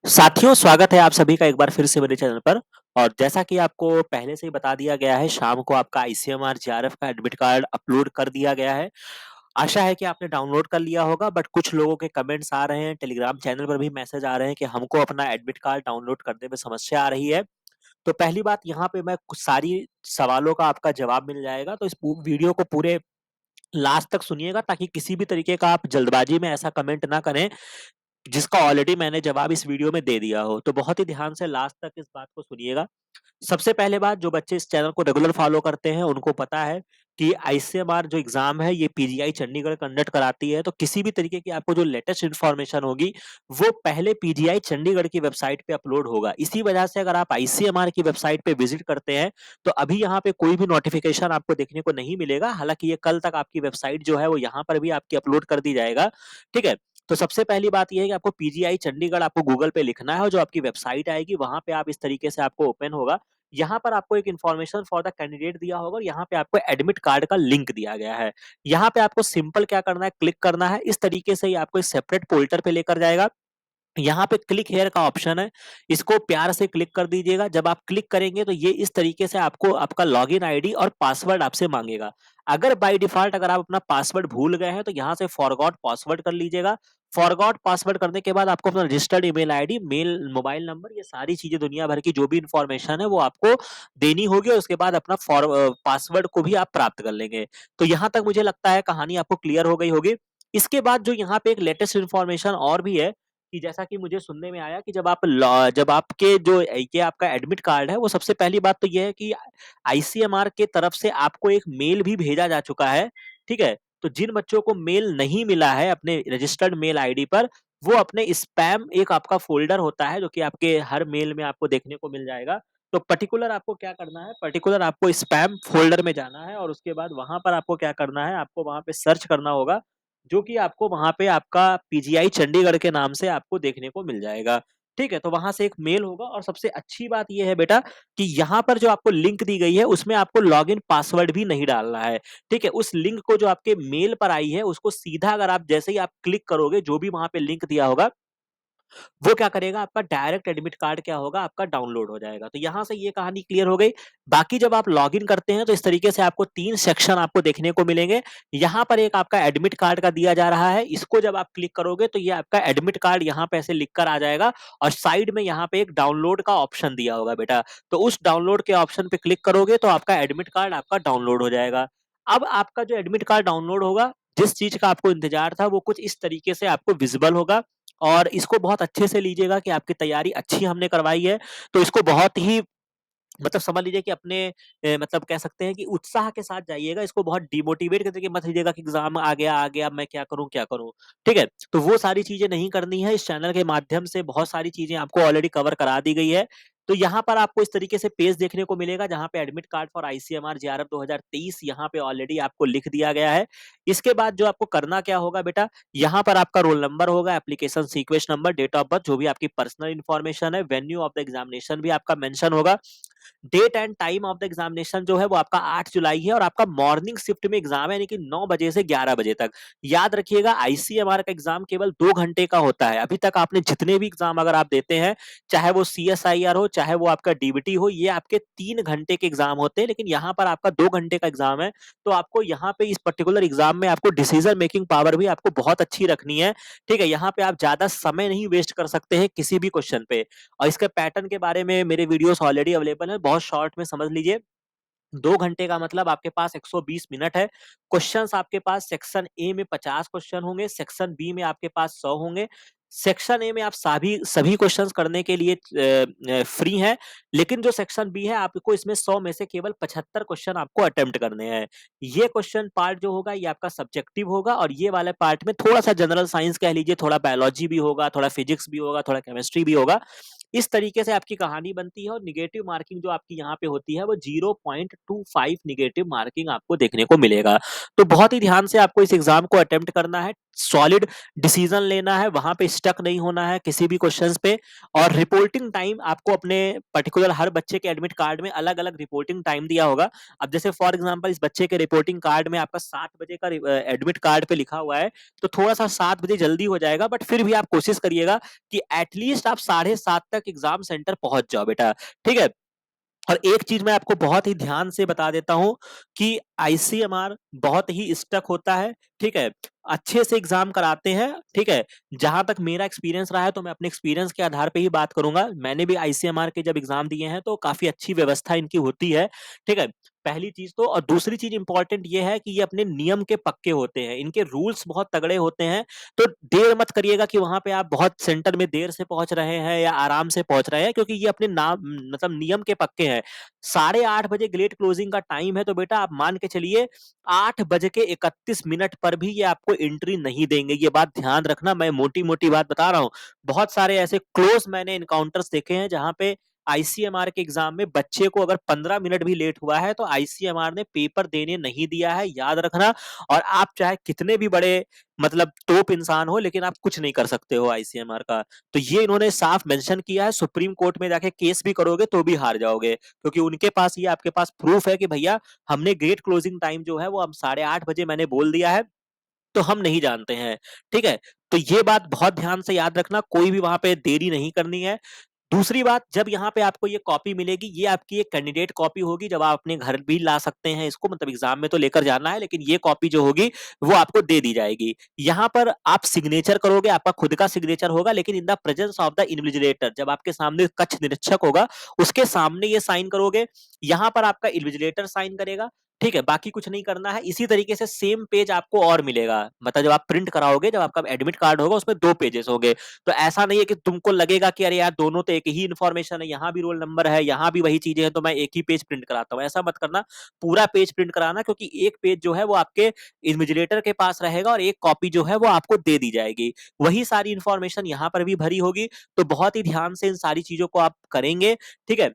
साथियों, स्वागत है आप सभी का एक बार फिर से मेरे चैनल पर। और जैसा कि आपको पहले से ही बता दिया गया है, शाम को आपका आईसीएमआर जेआरएफ का एडमिट कार्ड अपलोड कर दिया गया है। आशा है कि आपने डाउनलोड कर लिया होगा, बट कुछ लोगों के कमेंट्स आ रहे हैं, टेलीग्राम चैनल पर भी मैसेज आ रहे हैं कि हमको अपना एडमिट कार्ड डाउनलोड करने में समस्या आ रही है। तो पहली बात, यहाँ पे मैं कुछ सारी सवालों का आपका जवाब मिल जाएगा, तो इस वीडियो को पूरे लास्ट तक सुनिएगा, ताकि किसी भी तरीके का आप जल्दबाजी में ऐसा कमेंट ना करें जिसका ऑलरेडी मैंने जवाब इस वीडियो में दे दिया हो। तो बहुत ही ध्यान से लास्ट तक इस बात को सुनिएगा। सबसे पहले बात, जो बच्चे इस चैनल को रेगुलर फॉलो करते हैं उनको पता है कि आईसीएमआर जो एग्जाम है ये पीजीआई चंडीगढ़ कंडक्ट कराती है। तो किसी भी तरीके की आपको जो लेटेस्ट इन्फॉर्मेशन होगी वो पहले पीजीआई चंडीगढ़ की वेबसाइट पे अपलोड होगा। इसी वजह से अगर आप आईसीएमआर की वेबसाइट पे विजिट करते हैं तो अभी यहाँ पे कोई भी नोटिफिकेशन आपको देखने को नहीं मिलेगा। हालांकि ये कल तक आपकी वेबसाइट जो है वो यहाँ पर भी आपकी अपलोड कर दी जाएगा। ठीक है। तो सबसे पहली बात यह है कि आपको पीजीआई चंडीगढ़ आपको गूगल पे लिखना है, और जो आपकी वेबसाइट आएगी वहां पे आप इस तरीके से आपको ओपन होगा। यहाँ पर आपको एक इन्फॉर्मेशन फॉर द कैंडिडेट दिया होगा, और यहाँ पे आपको एडमिट कार्ड का लिंक दिया गया है। यहाँ पे आपको सिंपल क्या करना है, क्लिक करना है। इस तरीके से ही आपको इस सेपरेट पोर्टल पे लेकर जाएगा। यहाँ पे क्लिक हेयर का ऑप्शन है, इसको प्यार से क्लिक कर दीजिएगा। जब आप क्लिक करेंगे तो ये इस तरीके से आपको आपका लॉगिन आईडी और पासवर्ड आपसे मांगेगा। अगर बाय डिफॉल्ट अगर आप अपना पासवर्ड भूल गए हैं तो यहाँ से फॉरगॉट पासवर्ड कर लीजिएगा। फॉरगॉट पासवर्ड करने के बाद आपको अपना registered email ID, mail, mobile number, ये सारी चीजें दुनिया भर की जो भी इंफॉर्मेशन है वो आपको देनी होगी, और उसके बाद अपना पासवर्ड को भी आप प्राप्त कर लेंगे। तो यहाँ तक मुझे लगता है कहानी आपको क्लियर हो गई होगी। इसके बाद जो यहाँ पे एक लेटेस्ट इन्फॉर्मेशन और भी है, कि जैसा कि मुझे सुनने में आया कि जब आपके जो ये आपका एडमिट कार्ड है, वो सबसे पहली बात तो ये है कि आईसीएमआर के तरफ से आपको एक मेल भी भेजा जा चुका है। ठीक है। तो जिन बच्चों को मेल नहीं मिला है अपने रजिस्टर्ड मेल आईडी पर, वो अपने स्पैम, एक आपका फोल्डर होता है जो कि आपके हर मेल में आपको देखने को मिल जाएगा। तो पर्टिकुलर आपको क्या करना है, पर्टिकुलर आपको स्पैम फोल्डर में जाना है, और उसके बाद वहां पर आपको क्या करना है, आपको वहां पे सर्च करना होगा, जो कि आपको वहां पे आपका पीजीआई चंडीगढ़ के नाम से आपको देखने को मिल जाएगा। ठीक है। तो वहां से एक मेल होगा, और सबसे अच्छी बात यह है बेटा कि यहाँ पर जो आपको लिंक दी गई है उसमें आपको लॉगिन पासवर्ड भी नहीं डालना है। ठीक है। उस लिंक को जो आपके मेल पर आई है उसको सीधा, अगर आप जैसे ही आप क्लिक करोगे, जो भी वहां पे लिंक दिया होगा वो क्या करेगा, आपका डायरेक्ट एडमिट कार्ड क्या होगा, आपका डाउनलोड हो जाएगा। तो यहां से ये कहानी क्लियर हो गई। बाकी जब आप लॉगिन करते हैं तो इस तरीके से आपको 3 सेक्शन आपको देखने को मिलेंगे। यहाँ पर एक आपका एडमिट कार्ड का दिया जा रहा है, इसको जब आप क्लिक करोगे तो ये आपका एडमिट कार्ड यहाँ पे ऐसे लिख कर आ जाएगा, और साइड में यहाँ पे एक डाउनलोड का ऑप्शन दिया होगा बेटा। तो उस डाउनलोड के ऑप्शन पे क्लिक करोगे तो आपका एडमिट कार्ड आपका डाउनलोड हो जाएगा। अब आपका जो एडमिट कार्ड डाउनलोड होगा, जिस चीज का आपको इंतजार था वो कुछ इस तरीके से आपको विजिबल होगा। और इसको बहुत अच्छे से लीजिएगा कि आपकी तैयारी अच्छी हमने करवाई है। तो इसको बहुत ही, मतलब समझ लीजिए कि अपने मतलब कह सकते हैं कि उत्साह के साथ जाइएगा। इसको बहुत डिमोटिवेट करके मत लीजिएगा कि एग्जाम आ गया, मैं क्या करूं क्या करूं। ठीक है। तो वो सारी चीजें नहीं करनी है। इस चैनल के माध्यम से बहुत सारी चीजें आपको ऑलरेडी कवर करा दी गई है। तो यहाँ पर आपको इस तरीके से पेज देखने को मिलेगा, जहां पे admit card for ICMR JRF 2023 यहाँ पे ऑलरेडी आपको लिख दिया गया है। इसके बाद जो आपको करना क्या होगा बेटा, यहाँ पर आपका रोल नंबर होगा, application sequence number, date of birth, जो भी आपकी पर्सनल इंफॉर्मेशन है, वेन्यू ऑफ द एग्जामिनेशन भी आपका मेंशन होगा। Date and time of the examination जो है वो आपका 8 जुलाई है, और आपका मॉर्निंग शिफ्ट में एग्जाम है, यानी कि 9 बजे से 11 बजे तक। याद रखिएगा, आईसीएमआर का एग्जाम केवल 2 घंटे का होता है। अभी तक आपने जितने भी एग्जाम अगर आप देते हैं, चाहे वो सीएसआईआर हो, चाहे वो आपका डीबीटी हो, ये आपके 3 घंटे के एग्जाम होते हैं, लेकिन यहाँ पर आपका 2 घंटे का एग्जाम है। तो आपको यहाँ पे इस पर्टिकुलर एग्जाम में आपको डिसीजन मेकिंग पावर भी आपको बहुत अच्छी रखनी है। ठीक है। यहाँ पे आप ज्यादा समय नहीं वेस्ट कर सकते हैं किसी भी क्वेश्चन पे। और इसके पैटर्न के बारे में मेरे वीडियोस ऑलरेडी अवेलेबल है, बहुत शॉर्ट में समझ लीजिए। 2 घंटे का मतलब आपके पास 120 मिनट है। क्वेश्चंस आपके पास सेक्शन ए में 50 क्वेश्चन होंगे, सेक्शन बी में आपके पास 100 होंगे। सेक्शन ए में आप सभी सभी क्वेश्चंस करने के लिए फ्री हैं, लेकिन जो सेक्शन बी है आपको इसमें 100 में से केवल 75 क्वेश्चन आपको अटेम्प्ट करने हैं। ये क्वेश्चन पार्ट जो होगा ये आपका सब्जेक्टिव होगा, और ये वाले पार्ट में थोड़ा सा जनरल साइंस कह लीजिए, थोड़ा बायोलॉजी भी होगा, थोड़ा फिजिक्स भी होगा, थोड़ा केमिस्ट्री भी होगा। इस तरीके से आपकी कहानी बनती है, और निगेटिव मार्किंग जो आपकी यहाँ पे होती है वो 0.25 निगेटिव मार्किंग आपको देखने को मिलेगा। तो बहुत ही ध्यान से आपको इस एग्जाम को अटेम्प्ट करना है। सॉलिड डिसीजन लेना है, वहां पे स्टक नहीं होना है किसी भी क्वेश्चंस पे। और रिपोर्टिंग टाइम आपको अपने पर्टिकुलर हर बच्चे के एडमिट कार्ड में अलग अलग रिपोर्टिंग टाइम दिया होगा। अब जैसे फॉर एग्जांपल इस बच्चे के रिपोर्टिंग कार्ड में आपका 7 बजे का एडमिट कार्ड पे लिखा हुआ है, तो थोड़ा सा 7 बजे जल्दी हो जाएगा, बट फिर भी आप कोशिश करिएगा कि एटलीस्ट आप 7:30 तक एग्जाम सेंटर पहुंच जाओ बेटा। ठीक है। और एक चीज मैं आपको बहुत ही ध्यान से बता देता हूं कि आईसीएमआर बहुत ही स्टक होता है। ठीक है। अच्छे से एग्जाम कराते हैं। ठीक है। जहां तक मेरा एक्सपीरियंस रहा है, तो मैं अपने एक्सपीरियंस के आधार पे ही बात करूंगा। मैंने भी आईसीएमआर के जब एग्जाम दिए हैं, तो काफी अच्छी व्यवस्था इनकी होती है। ठीक है। पहली चीज तो, और दूसरी चीज इंपॉर्टेंट ये है कि ये अपने नियम के पक्के होते हैं, इनके रूल्स बहुत तगड़े होते हैं। तो देर मत करिएगा कि वहां पे आप बहुत सेंटर में देर से पहुंच रहे हैं या आराम से पहुंच रहे हैं, क्योंकि ये अपने नाम मतलब नियम के पक्के हैं। 8:30 बजे गेट क्लोजिंग का टाइम है, तो बेटा आप मान के चलिए 8:31 पर भी ये आपको एंट्री नहीं देंगे। ये बात ध्यान रखना, मैं मोटी मोटी बात बता रहा हूं। बहुत सारे ऐसे क्लोज मैंने इनकाउंटर्स देखे हैं जहां पे आईसीएमआर के एग्जाम में बच्चे को अगर 15 मिनट भी लेट हुआ है, तो आईसीएमआर ने पेपर देने नहीं दिया है, याद रखना। और आप चाहे कितने भी बड़े मतलब तोप इंसान हो, लेकिन आप कुछ नहीं कर सकते हो आईसीएमआर का। तो ये इन्होंने साफ मेंशन किया है। सुप्रीम कोर्ट में जाके केस भी करोगे तो भी हार जाओगे, क्योंकि उनके पास ये आपके पास प्रूफ है कि भैया हमने गेट क्लोजिंग टाइम जो है वो हम 8:30 बजे मैंने बोल दिया है, तो हम नहीं जानते हैं। ठीक है। तो ये बात बहुत ध्यान से याद रखना, कोई भी वहां पे देरी नहीं करनी है। दूसरी बात, जब यहाँ पे आपको ये कॉपी मिलेगी, ये आपकी एक कैंडिडेट कॉपी होगी, जब आप अपने घर भी ला सकते हैं इसको, मतलब एग्जाम में तो लेकर जाना है, लेकिन ये कॉपी जो होगी वो आपको दे दी जाएगी। यहाँ पर आप सिग्नेचर करोगे, आपका खुद का सिग्नेचर होगा, लेकिन in the presence of the invigilator, जब आपके सामने कक्ष निरीक्षक होगा उसके सामने ये साइन करोगे। यहाँ पर आपका इन्विजिलेटर साइन करेगा। ठीक है। बाकी कुछ नहीं करना है। इसी तरीके से सेम पेज आपको और मिलेगा, मतलब जब आप प्रिंट कराओगे, जब आपका एडमिट कार्ड होगा उसमें 2 पेजेस होंगे। तो ऐसा नहीं है कि तुमको लगेगा कि अरे यार दोनों तो एक ही इंफॉर्मेशन है, यहाँ भी रोल नंबर है, यहाँ भी वही चीजें हैं, तो मैं एक ही पेज प्रिंट कराता हूँ। ऐसा मत करना, पूरा पेज प्रिंट कराना, क्योंकि एक पेज जो है वो आपके इन्विजिलेटर के पास रहेगा और एक कॉपी जो है वो आपको दे दी जाएगी। वही सारी इंफॉर्मेशन यहाँ पर भी भरी होगी। तो बहुत ही ध्यान से इन सारी चीजों को आप करेंगे। ठीक है।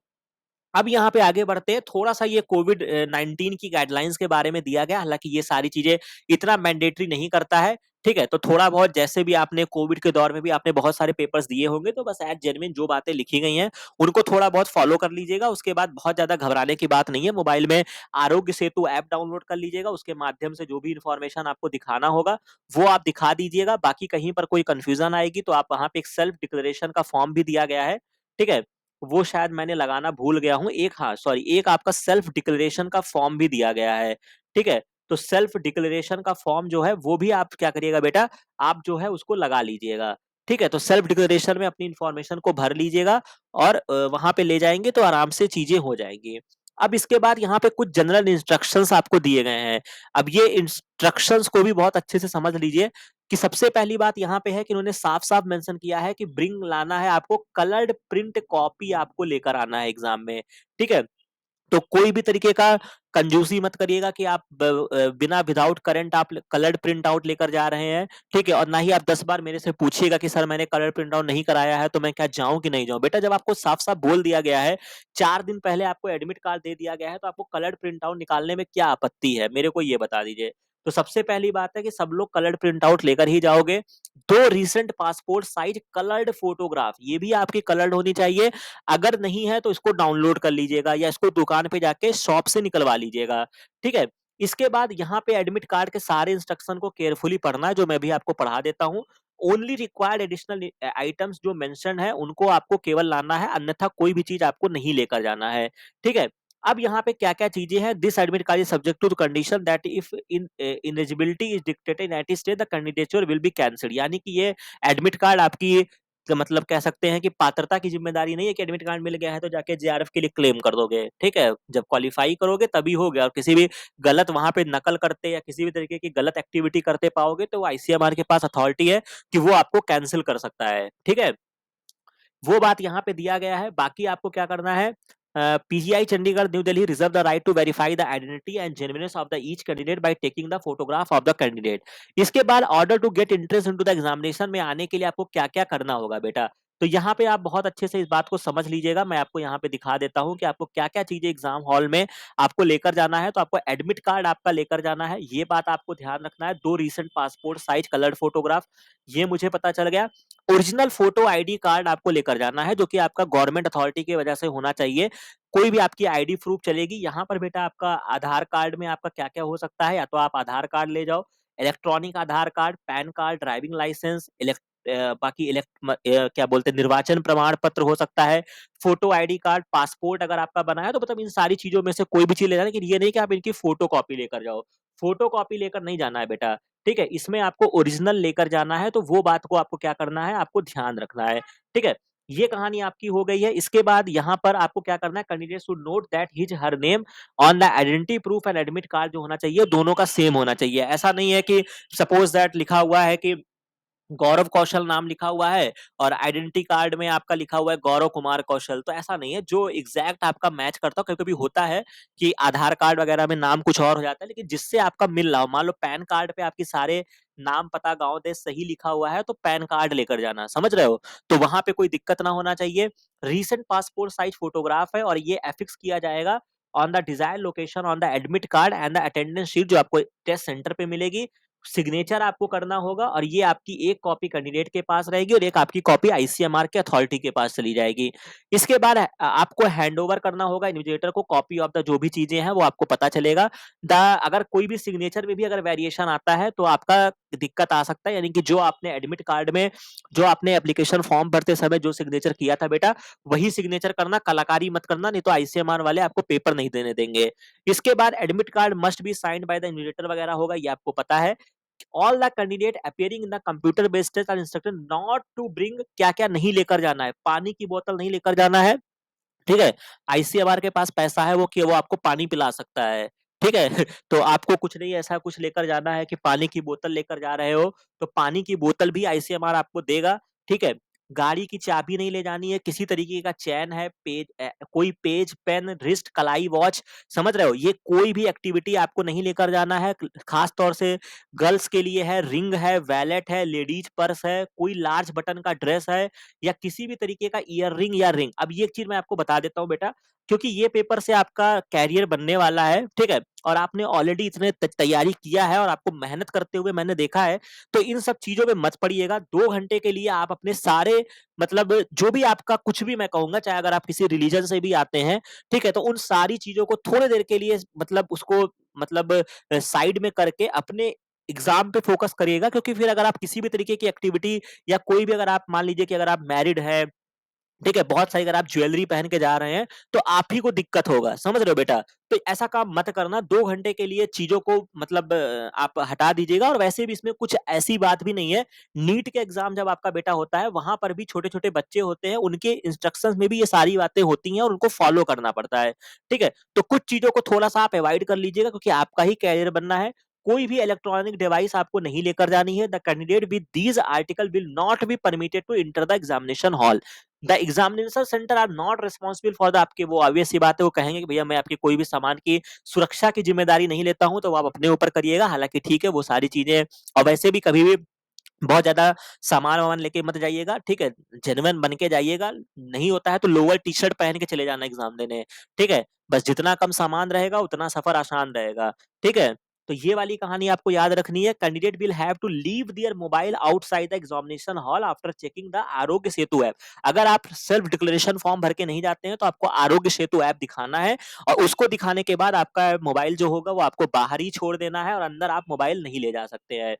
अब यहाँ पे आगे बढ़ते हैं, थोड़ा सा ये कोविड 19 की गाइडलाइंस के बारे में दिया गया, हालांकि ये सारी चीजें इतना मैंडेटरी नहीं करता है। ठीक है। तो थोड़ा बहुत, जैसे भी आपने कोविड के दौर में भी आपने बहुत सारे पेपर्स दिए होंगे, तो बस एज जेन्युइन जो बातें लिखी गई हैं उनको थोड़ा बहुत फॉलो कर लीजिएगा। उसके बाद बहुत ज्यादा घबराने की बात नहीं है। मोबाइल में आरोग्य सेतु ऐप डाउनलोड कर लीजिएगा, उसके माध्यम से जो भी इंफॉर्मेशन आपको दिखाना होगा वो आप दिखा दीजिएगा। बाकी कहीं पर कोई कंफ्यूजन आएगी तो आप वहां पे एक सेल्फ डिक्लेरेशन का फॉर्म भी दिया गया है। ठीक है। वो शायद मैंने लगाना भूल गया हूँ। एक, हाँ सॉरी, एक आपका सेल्फ डिक्लेरेशन का फॉर्म भी दिया गया है। ठीक है। तो सेल्फ डिक्लेरेशन का फॉर्म जो है वो भी आप क्या करिएगा बेटा, आप जो है उसको लगा लीजिएगा। ठीक है। तो सेल्फ डिक्लेरेशन में अपनी इंफॉर्मेशन को भर लीजिएगा और वहां पे ले जाएंगे तो आराम से चीजें हो जाएंगी। अब इसके बाद यहाँ पे कुछ जनरल इंस्ट्रक्शंस आपको दिए गए हैं। अब ये इंस्ट्रक्शंस को भी बहुत अच्छे से समझ लीजिए कि सबसे पहली बात यहाँ पे है कि उन्होंने साफ साफ मेंशन किया है कि ब्रिंग लाना है आपको कलर्ड प्रिंट कॉपी, आपको लेकर आना है एग्जाम में। ठीक है। तो कोई भी तरीके का कंजूसी मत करिएगा कि आप बिना विदाउट करंट आप कलर्ड प्रिंट आउट लेकर जा रहे हैं। ठीक है। और ना ही आप 10 बार मेरे से पूछिएगा कि सर मैंने कलर प्रिंट आउट नहीं कराया है, तो मैं क्या जाऊं कि नहीं जाऊं। बेटा जब आपको साफ साफ बोल दिया गया है, 4 दिन पहले आपको एडमिट कार्ड दे दिया गया है, तो आपको कलर्ड प्रिंट आउट निकालने में क्या आपत्ति है, मेरे को ये बता दीजिए। तो सबसे पहली बात है कि सब लोग कलर्ड प्रिंट आउट लेकर ही जाओगे। 2 recent passport size coloured photograph, ये भी आपकी कलर्ड होनी चाहिए। अगर नहीं है तो इसको डाउनलोड कर लीजिएगा या इसको दुकान पे जाके शॉप से निकलवा लीजिएगा। ठीक है। इसके बाद यहाँ पे एडमिट कार्ड के सारे इंस्ट्रक्शन को केयरफुली पढ़ना है, जो मैं भी आपको पढ़ा देता हूँ। ओनली रिक्वायर्ड एडिशनल आइटम्स जो मेंशन है उनको आपको केवल लाना है, अन्यथा कोई भी चीज आपको नहीं लेकर जाना है। ठीक है। अब यहाँ पे क्या क्या चीजें हैं, this admit card is subject to the condition that if in eligibility is dictated in united state the candidature will be cancelled. यानी कि ये एडमिट कार्ड आपकी तो मतलब कह सकते हैं कि पात्रता की जिम्मेदारी नहीं है कि एडमिट कार्ड मिल गया है तो जाके जेआरएफ के लिए क्लेम कर दोगे। ठीक है। जब क्वालिफाई करोगे तभी हो गया, और किसी भी गलत वहां पे नकल करते या किसी भी तरीके की गलत एक्टिविटी करते पाओगे तो आईसीएमआर के पास अथॉरिटी है कि वो आपको कैंसिल कर सकता है। ठीक है। वो बात यहाँ पे दिया गया है। बाकी आपको क्या करना है, PGI Chandigarh new Delhi reserve the right to verify the identity and genuineness of the each candidate by taking the photograph of the candidate. इसके बाद order to get entrance into the examination में आने के लिए आपको क्या क्या करना होगा बेटा। तो यहाँ पे आप बहुत अच्छे से इस बात को समझ लीजिएगा। मैं आपको यहाँ पे दिखा देता हूँ कि आपको क्या-क्या चीज़ें एग्ज़ाम हॉल में आपको लेकर जाना है। तो आपको एडमिट कार्ड आपका लेकर जाना है, ये बात आपको ध्यान रखना है। 2 recent passport size coloured photograph, ये मुझे पता चल गया। ओरिजिनल फोटो आईडी कार्ड आपको लेकर जाना है, जो कि आपका गवर्नमेंट अथॉरिटी की वजह से होना चाहिए। कोई भी आपकी आईडी प्रूफ चलेगी। यहाँ पर बेटा आपका आधार कार्ड में आपका क्या-क्या हो सकता है, या तो आप आधार कार्ड ले जाओ, electronic Aadhaar card, PAN card, driving licence, बाकी क्या बोलते हैं, निर्वाचन प्रमाण पत्र हो सकता है, फोटो आईडी कार्ड, पासपोर्ट अगर आपका बना है, तो मतलब इन सारी चीज़ों में से कोई भी चीज़ ले जाना, लेकिन ये नहीं कि आप इनकी फोटो कॉपी लेकर जाओ। फोटो कॉपी लेकर नहीं जाना है बेटा, ठीक है? इसमें आपको ओरिजिनल लेकर जाना है, तो वो बात को आपको क्या करना है, आपको ध्यान रखना है, ठीक है? ये कहानी आपकी हो गई है। इसके बाद यहाँ पर आपको क्या करना है, candidate should note that his her name on the identity proof and admit card जो होना चाहिए, दोनों का सेम होना चाहिए। ऐसा नहीं है कि सपोज दैट लिखा हुआ है कि गौरव कौशल नाम लिखा हुआ है और आइडेंटिटी कार्ड में आपका लिखा हुआ है गौरव कुमार कौशल, तो ऐसा नहीं है। जो एग्जैक्ट आपका मैच करता हो, कभी-कभी होता है कि आधार कार्ड वगैरह में नाम कुछ और हो जाता है, लेकिन जिससे आपका मिल रहा हो, मान लो पैन कार्ड पे आपके सारे नाम, पता, गाँव, देश सही लिखा हुआ है, तो पैन कार्ड लेकर जाना, समझ रहे हो? तो वहाँ पे कोई दिक्कत ना होना चाहिए। रीसेंट पासपोर्ट साइज फोटोग्राफ है और ये एफिक्स किया जाएगा on the desired location on the admit card and the attendance sheet जो आपको टेस्ट सेंटर पे मिलेगी। सिग्नेचर आपको करना होगा और ये आपकी एक कॉपी कैंडिडेट के पास रहेगी और एक आपकी कॉपी आईसीएमआर के अथॉरिटी के पास चली जाएगी। इसके बाद आपको हैंडओवर करना होगा इन्विजिलेटर को कॉपी ऑफ द जो भी चीजें हैं वो आपको पता चलेगा। द अगर कोई भी सिग्नेचर में भी अगर वेरिएशन आता है तो आपका दिक्कत आ सकता है, यानी कि जो आपने एडमिट कार्ड में, जो आपने एप्लीकेशन फॉर्म भरते समय जो सिग्नेचर किया था बेटा, वही सिग्नेचर करना, कलाकारी मत करना, नहीं तो आईसीएमआर वाले आपको पेपर नहीं देने देंगे। इसके बाद admit card must be signed by the invigilator वगैरह होगा, ये आपको पता है। All the candidate appearing in the computer based test are instructed not to bring, क्या-क्या नहीं लेकर जाना है, पानी की बोतल नहीं लेकर जाना है, ठीक है? आईसीएमआर के पास पैसा है, वो आपको पानी पिला सकता है, ठीक है? तो आपको कुछ नहीं ऐसा कुछ लेकर जाना है कि पानी की बोतल लेकर जा रहे हो, तो पानी की बोतल भी आईसीएमआर आपको देगा, ठीक है? गाड़ी की चाबी नहीं ले जानी है, किसी तरीके का चैन है, कोई पेज, पेन, रिस्ट, कलाई, वॉच, समझ रहे हो? ये कोई भी एक्टिविटी आपको नहीं लेकर जाना है। खास तौर से गर्ल्स के लिए है, रिंग है, वैलेट है, लेडीज पर्स है, कोई लार्ज बटन का ड्रेस है, या किसी भी तरीके का ईयर रिंग या रिंग। अब ये एक चीज मैं आपको बता देता हूँ बेटा, क्योंकि ये पेपर से आपका कैरियर बनने वाला है, ठीक है? और आपने ऑलरेडी इतने तैयारी किया है और आपको मेहनत करते हुए मैंने देखा है, तो इन सब चीजों में मत पड़िएगा। 2 घंटे के लिए आप अपने सारे, मतलब जो भी आपका कुछ भी मैं कहूंगा, चाहे अगर आप किसी रिलीजन से भी आते हैं, ठीक है, तो उन सारी चीजों को थोड़ी देर के लिए, मतलब उसको, मतलब साइड में करके अपने एग्जाम पे फोकस करिएगा। क्योंकि फिर अगर आप किसी भी तरीके की एक्टिविटी, या कोई भी, अगर आप मान लीजिए कि अगर आप मैरिड है, ठीक है, बहुत सारी अगर आप ज्वेलरी पहन के जा रहे हैं, तो आप ही को दिक्कत होगा, समझ रहे हो बेटा? तो ऐसा काम मत करना। 2 घंटे के लिए चीजों को, मतलब आप हटा दीजिएगा। और वैसे भी इसमें कुछ ऐसी बात भी नहीं है, नीट के एग्जाम जब आपका बेटा होता है, वहां पर भी छोटे छोटे बच्चे होते हैं, उनके इंस्ट्रक्शंस में भी ये सारी बातें होती हैं और उनको फॉलो करना पड़ता है, ठीक है? तो कुछ चीजों को थोड़ा सा आप अवॉइड कर लीजिएगा, क्योंकि आपका ही कैरियर बनना है। कोई भी इलेक्ट्रॉनिक डिवाइस आपको नहीं लेकर जानी है। The candidate with these article will not be permitted to enter the examination hall. The examination centre are not responsible for the, आपके, वो ऑब्वियस सी बात है, वो कहेंगे कि भैया मैं आपकी कोई भी सामान की सुरक्षा की जिम्मेदारी नहीं लेता हूं, तो वो आप अपने ऊपर करिएगा। हालांकि ठीक है, वो सारी चीजें, और वैसे भी कभी भी बहुत ज्यादा सामान वामान लेके मत जाइएगा, ठीक है? जेन्युइन बन के जाइएगा। नहीं होता है तो लोअर टी शर्ट पहन के चले जाना एग्जाम देने, ठीक है? बस जितना कम सामान रहेगा उतना सफर आसान रहेगा, ठीक है? तो ये वाली कहानी आपको याद रखनी है। Candidate will have to leave their mobile outside the examination hall after checking the Aarogya Setu app. अगर आप सेल्फ डिक्लेरेशन फॉर्म भर के नहीं जाते हैं, तो आपको आरोग्य सेतु ऐप दिखाना है, और उसको दिखाने के बाद आपका मोबाइल जो होगा वो आपको बाहर ही छोड़ देना है, और अंदर आप मोबाइल नहीं ले जा सकते हैं।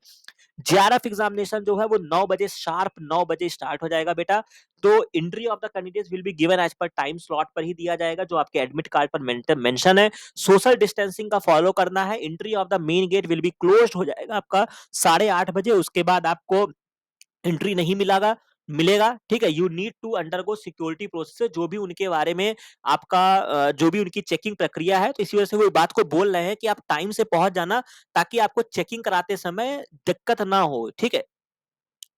जेआरएफ एग्जामिनेशन जो है वो 9 बजे शार्प 9 बजे स्टार्ट हो जाएगा बेटा। तो entry of the candidates will be given as per time slot पर ही दिया जाएगा, जो आपके एडमिट कार्ड पर मेंशन है। सोशल डिस्टेंसिंग का फॉलो करना है। Entry of the main gate will be closed हो जाएगा आपका 8:30 बजे। उसके बाद आपको एंट्री नहीं मिलेगा मिलेगा, ठीक है? You need to undergo security process, जो भी उनके बारे में आपका जो भी उनकी चेकिंग प्रक्रिया है, तो इसी वजह से वो बात को बोल रहे हैं कि आप टाइम से पहुंच जाना, ताकि आपको चेकिंग कराते समय दिक्कत ना हो, ठीक है?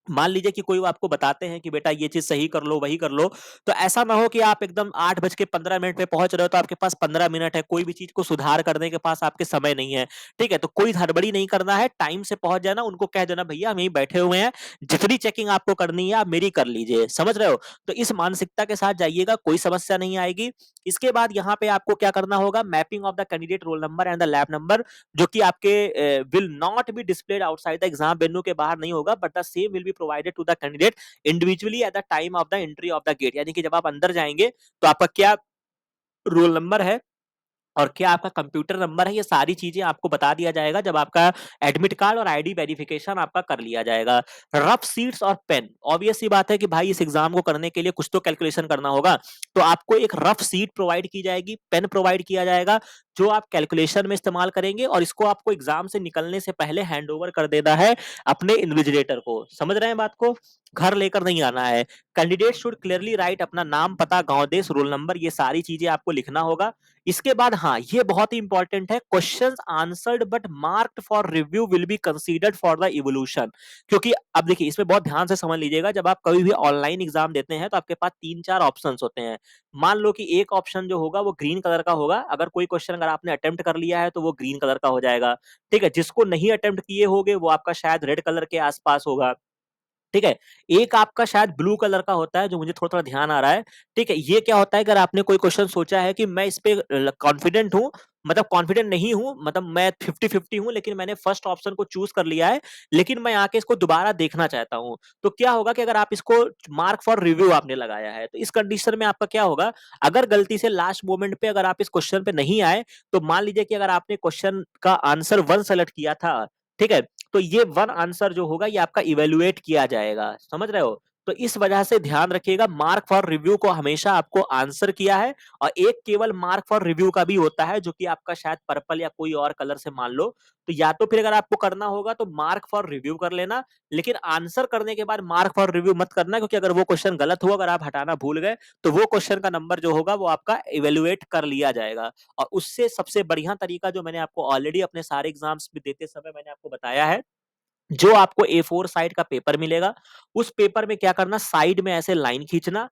मान लीजिए कि कोई आपको बताते हैं कि बेटा ये चीज़ सही कर लो, वही कर लो, तो ऐसा ना हो कि आप एकदम 8:15 पे पहुँच रहे हो, तो आपके पास 15 मिनट है, कोई भी चीज़ को सुधार करने के पास आपके समय नहीं है, ठीक है? तो कोई हड़बड़ी नहीं करना है, टाइम से पहुँच जाना, उनको कह देना भैया हम यहीं बैठे हुए हैं, जितनी चेकिंग आपको करनी है आप मेरी कर लीजिए, समझ रहे हो? तो इस मानसिकता के साथ जाइएगा, कोई समस्या नहीं आएगी। इसके बाद यहाँ पे आपको क्या करना होगा, mapping of the candidate roll number and the lab number, जो कि आपके will not be displayed outside the exam venue के बाहर नहीं होगा, but the same will be provided to the candidate individually at the time of the entry of the gate. यानी कि जब आप अंदर जाएंगे तो आपका क्या रोल नंबर है और क्या आपका कंप्यूटर नंबर है, ये सारी चीजें आपको बता दिया जाएगा जब आपका एडमिट कार्ड और आईडी वेरिफिकेशन आपका कर लिया जाएगा। रफ सीट्स और पेन, ऑब्वियस सी बात है कि भाई इस एग्जाम को करने के लिए कुछ तो कैलकुलेशन करना होगा, तो आपको एक रफ सीट प्रोवाइड की जाएगी, पेन प्रोवाइड किया जाएगा, जो आप कैलकुलेशन में इस्तेमाल करेंगे, और इसको आपको एग्जाम से निकलने से पहले हैंड ओवर कर देना है अपने इन्विजिलेटर को। समझ रहे हैं बात को? घर लेकर नहीं आना है। कैंडिडेट शुड क्लियरली राइट अपना नाम, पता, गांव, देश, रोल नंबर, ये सारी चीजें आपको लिखना होगा। इसके बाद हाँ, ये बहुत ही इंपॉर्टेंट है, questions answered but marked for review will be considered for the evolution. क्योंकि अब देखिए, इसमें बहुत ध्यान से समझ लीजिएगा, जब आप कभी भी ऑनलाइन एग्जाम देते हैं तो आपके पास 3-4 ऑप्शंस होते हैं। मान लो कि एक ऑप्शन जो होगा वो ग्रीन कलर का होगा, अगर कोई क्वेश्चन अगर आपने अटेम्प्ट कर लिया है तो वो ग्रीन कलर का हो जाएगा, ठीक है? जिसको नहीं अटेम्प्ट किए होगे वो आपका शायद रेड कलर के आसपास होगा, ठीक है? एक आपका शायद ब्लू कलर का होता है, जो मुझे थोड़ा-थोड़ा ध्यान आ रहा है, ठीक है? ये क्या होता है, अगर आपने कोई क्वेश्चन सोचा है कि मैं इस पे कॉन्फिडेंट हूँ, मतलब कॉन्फिडेंट नहीं हूँ, मतलब मैं 50-50 हूँ, लेकिन मैंने फर्स्ट ऑप्शन को चूज़ कर लिया है, लेकिन मैं आके इसको दोबारा देखना चाहता हूँ। तो क्या होगा कि अगर आप इसको मार्क फॉर रिव्यू आपने लगाया है, तो इस कंडीशन में आपका क्या होगा, अगर गलती से लास्ट मोमेंट पे अगर आप इस क्वेश्चन पे नहीं आए, तो मान लीजिए कि अगर आपने क्वेश्चन का आंसर 1 सेलेक्ट किया था, ठीक है? तो ये वन आंसर जो होगा ये आपका इवेल्युएट किया जाएगा, समझ रहे हो? तो इस वजह से ध्यान रखिएगा, मार्क फॉर रिव्यू को हमेशा आपको आंसर किया है, और एक केवल मार्क फॉर रिव्यू का भी होता है, जो कि आपका शायद पर्पल या कोई और कलर से मान लो। तो या तो फिर अगर आपको करना होगा तो मार्क फॉर रिव्यू कर लेना, लेकिन आंसर करने के बाद मार्क फॉर रिव्यू मत करना, क्योंकि अगर वो क्वेश्चन गलत हुआ, अगर आप हटाना भूल गए, तो वो क्वेश्चन का नंबर जो होगा वो आपका इवेल्युएट कर लिया जाएगा। और उससे सबसे बढ़िया तरीका, जो मैंने आपको ऑलरेडी अपने सारे एग्जाम्स में देते समय मैंने आपको बताया है, जो आपको A4 साइड का पेपर मिलेगा, उस पेपर में क्या करना, साइड में ऐसे लाइन खींचना,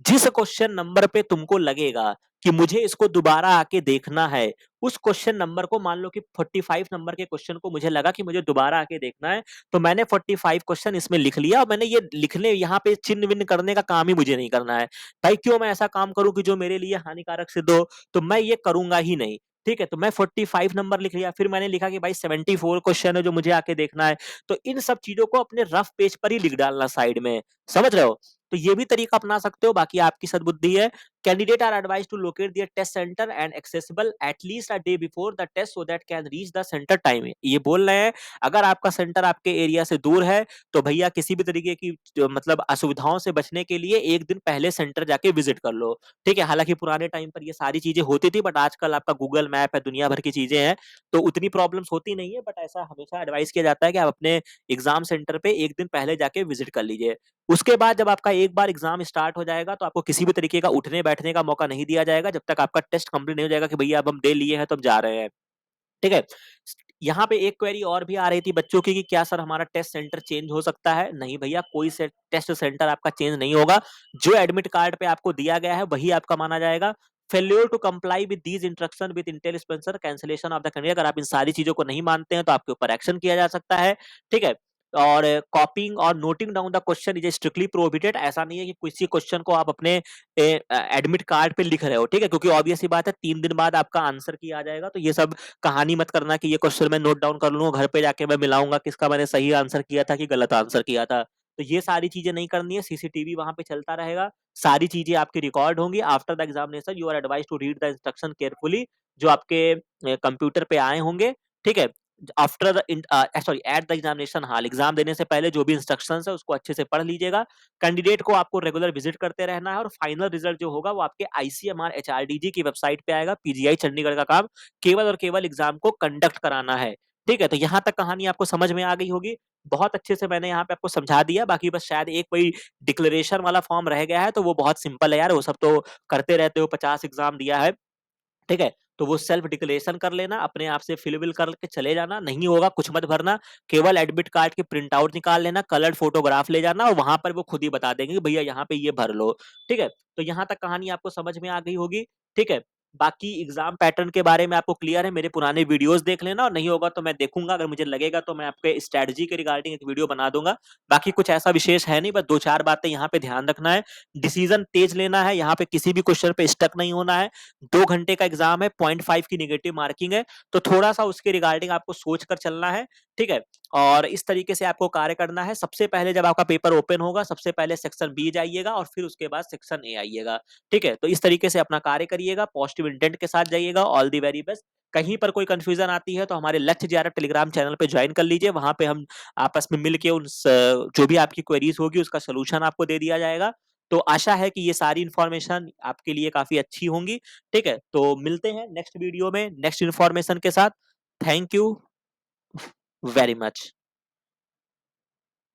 जिस क्वेश्चन नंबर पे तुमको लगेगा कि मुझे इसको दोबारा आके देखना है, उस क्वेश्चन नंबर को, मान लो कि 45 नंबर के क्वेश्चन को मुझे लगा कि मुझे दोबारा आके देखना है, तो मैंने 45 क्वेश्चन इसमें लिख लिया, और मैंने ये लिखने यहाँ पे चिन्ह विन्ह करने का काम ही मुझे नहीं करना है। भाई क्यों मैं ऐसा काम करूं कि जो मेरे लिए हानिकारक सिद्ध हो, तो मैं ये करूंगा ही नहीं। ठीक है, तो मैं 45 नंबर लिख लिया, फिर मैंने लिखा कि भाई 74 क्वेश्चन है जो मुझे आके देखना है। तो इन सब चीजों को अपने रफ पेज पर ही लिख डालना साइड में, समझ रहे हो? तो ये भी तरीका अपना सकते हो, बाकी आपकी सद्बुद्धि है। Candidate are advise to locate their test centre and accessible at least a day before the test so that can reach the centre time. ये बोल रहे हैं, अगर आपका सेंटर आपके एरिया से दूर है, तो भैया किसी भी तरीके की मतलब असुविधाओं से बचने के लिए एक दिन पहले सेंटर जाके विजिट कर लो, ठीक है? हालांकि पुराने टाइम पर ये सारी चीजें होती थी, बट आजकल आपका गूगल मैप है, दुनिया भर की चीजें हैं, तो उतनी प्रॉब्लम्स होती नहीं है, बट ऐसा हमेशा एडवाइस किया जाता है कि आप अपने एग्जाम सेंटर पे एक दिन पहले जाके विजिट कर लीजिए। उसके बाद जब आपका एक बार एग्जाम स्टार्ट हो जाएगा, तो आपको किसी भी तरीके का उठने बैठने का मौका नहीं दिया जाएगा, जब तक आपका टेस्ट कंप्लीट नहीं हो जाएगा कि भैया अब हम दे लिए हैं तो हम जा रहे हैं, ठीक है? यहाँ पे एक क्वेरी और भी आ रही थी बच्चों की कि क्या सर हमारा टेस्ट सेंटर चेंज हो सकता है? नहीं भैया, कोई से टेस्ट सेंटर आपका चेंज नहीं होगा। जो एडमिट कार्ड पे आपको दिया गया है वही आपका माना जाएगा। Failure to comply with these instruction with intel spencer cancellation of the candidate. अगर आप इन सारी चीजों को नहीं मानते हैं तो आपके ऊपर एक्शन किया जा सकता है, ठीक है? और कॉपिंग और noting down the question is strictly prohibited. ऐसा नहीं है कि किसी क्वेश्चन को आप अपने एडमिट कार्ड पे लिख रहे हो, ठीक है? क्योंकि ऑब्वियस सी बात है 3 दिन बाद आपका आंसर की आ जाएगा, तो ये सब कहानी मत करना कि ये क्वेश्चन मैं नोट डाउन कर लूंगा, घर पे जाके मैं मिलाऊंगा किसका मैंने सही आंसर किया था कि गलत आंसर किया था। तो ये सारी चीजें नहीं करनी है, सीसीटीवी वहां पे चलता रहेगा, सारी चीजें आपकी रिकॉर्ड होंगी। After the examination you are advise to read the instruction carefully, जो आपके कंप्यूटर पे आए होंगे, ठीक है? After the sorry at the examination hall, exam देने से पहले जो भी इंस्ट्रक्शंस है उसको अच्छे से पढ़ लीजिएगा। कैंडिडेट को आपको रेगुलर विजिट करते रहना है, और फाइनल रिजल्ट जो होगा वो आपके आईसीएमआर एचआरडीजी की वेबसाइट पे आएगा। पीजीआई चंडीगढ़ का काम केवल और केवल एग्जाम को कंडक्ट कराना है, ठीक है? तो यहाँ तक कहानी आपको समझ में आ गई होगी। बहुत अच्छे से मैंने यहाँ पे आपको समझा दिया, बाकी बस शायद एक कोई डिक्लेरेशन वाला फॉर्म रह गया है, तो वो बहुत सिंपल है यार, वो सब तो करते रहते हो, 50 एग्जाम दिया है, ठीक है? तो वो सेल्फ डिक्लेरेशन कर लेना, अपने आप से फिल विल करके चले जाना, नहीं होगा कुछ मत भरना, केवल एडमिट कार्ड की प्रिंट आउट निकाल लेना, कलर्ड फोटोग्राफ ले जाना और वहां पर वो खुद ही बता देंगे कि भैया यहाँ पे ये भर लो। ठीक है, तो यहाँ तक कहानी आपको समझ में आ गई होगी। ठीक है, बाकी एग्जाम पैटर्न के बारे में आपको क्लियर है, मेरे पुराने वीडियोस देख लेना, और नहीं होगा तो मैं देखूंगा, अगर मुझे लगेगा तो मैं आपके स्ट्रेटजी के रिगार्डिंग एक वीडियो बना दूंगा। बाकी कुछ ऐसा विशेष है नहीं, बस दो चार बातें यहाँ पे ध्यान रखना है। डिसीजन तेज लेना है, यहाँ पे किसी भी क्वेश्चन पे स्टक नहीं होना है। 2 घंटे का एग्जाम है, 0.5 की निगेटिव मार्किंग है, तो थोड़ा सा उसके रिगार्डिंग आपको सोच कर चलना है। ठीक है, और इस तरीके से आपको कार्य करना है। सबसे पहले जब आपका पेपर ओपन होगा, सबसे पहले सेक्शन बी जाइएगा और फिर उसके बाद सेक्शन ए आइएगा। ठीक है, तो इस तरीके से अपना कार्य करिएगा, पॉजिटिव इंटेंट के साथ जाइएगा। All the very best. कहीं पर कोई कंफ्यूजन आती है तो हमारे लक्ष्य जेआरएफ टेलीग्राम चैनल पे ज्वाइन कर लीजिए, वहां पे हम आपस में मिलके जो भी आपकी क्वेरीज होगी उसका सोल्यूशन आपको दे दिया जाएगा। तो आशा है कि ये सारी इन्फॉर्मेशन आपके लिए काफी अच्छी होंगी। ठीक है, तो मिलते हैं नेक्स्ट वीडियो में नेक्स्ट इन्फॉर्मेशन के साथ। Thank you very much.